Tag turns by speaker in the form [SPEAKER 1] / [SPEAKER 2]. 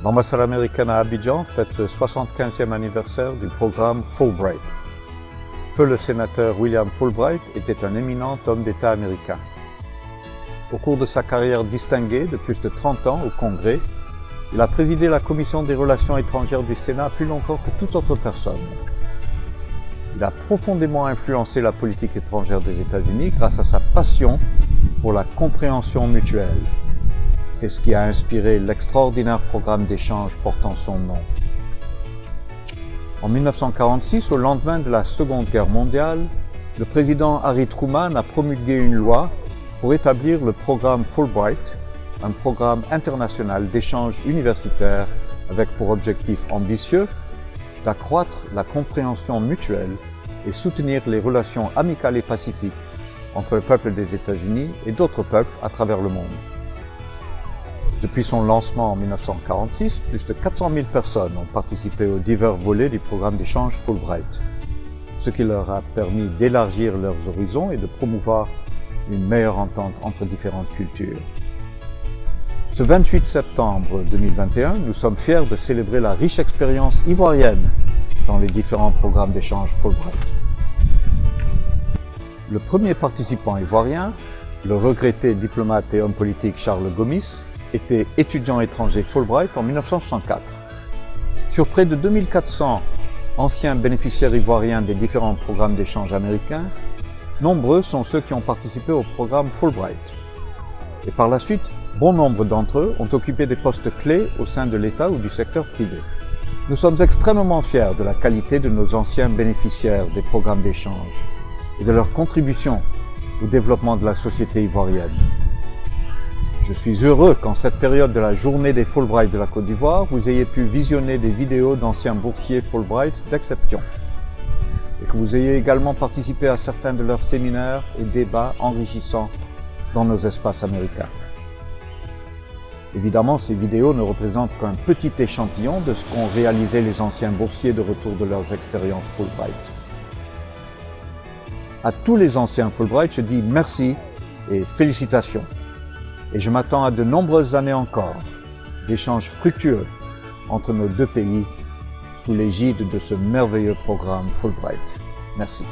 [SPEAKER 1] L'ambassade américaine à Abidjan fête le 75e anniversaire du programme Fulbright. Feu le sénateur William Fulbright était un éminent homme d'État américain. Au cours de sa carrière distinguée de plus de 30 ans au Congrès, il a présidé la Commission des Relations étrangères du Sénat plus longtemps que toute autre personne. Il a profondément influencé la politique étrangère des États-Unis grâce à sa passion pour la compréhension mutuelle. C'est ce qui a inspiré l'extraordinaire programme d'échange portant son nom. En 1946, au lendemain de la Seconde Guerre mondiale, le président Harry Truman a promulgué une loi pour établir le programme Fulbright, un programme international d'échange universitaire avec pour objectif ambitieux d'accroître la compréhension mutuelle et soutenir les relations amicales et pacifiques entre le peuple des États-Unis et d'autres peuples à travers le monde. Depuis son lancement en 1946, plus de 400 000 personnes ont participé aux divers volets du programme d'échange Fulbright, ce qui leur a permis d'élargir leurs horizons et de promouvoir une meilleure entente entre différentes cultures. Ce 28 septembre 2021, nous sommes fiers de célébrer la riche expérience ivoirienne dans les différents programmes d'échange Fulbright. Le premier participant ivoirien, le regretté diplomate et homme politique Charles Gomis, était étudiant étranger Fulbright en 1964. Sur près de 2400 anciens bénéficiaires ivoiriens des différents programmes d'échange américains, nombreux sont ceux qui ont participé au programme Fulbright. Et par la suite, bon nombre d'entre eux ont occupé des postes clés au sein de l'État ou du secteur privé. Nous sommes extrêmement fiers de la qualité de nos anciens bénéficiaires des programmes d'échange et de leur contribution au développement de la société ivoirienne. Je suis heureux qu'en cette période de la journée des Fulbright de la Côte d'Ivoire, vous ayez pu visionner des vidéos d'anciens boursiers Fulbright d'exception et que vous ayez également participé à certains de leurs séminaires et débats enrichissants dans nos espaces américains. Évidemment, ces vidéos ne représentent qu'un petit échantillon de ce qu'ont réalisé les anciens boursiers de retour de leurs expériences Fulbright. À tous les anciens Fulbright, je dis merci et félicitations. Et je m'attends à de nombreuses années encore d'échanges fructueux entre nos deux pays sous l'égide de ce merveilleux programme Fulbright. Merci.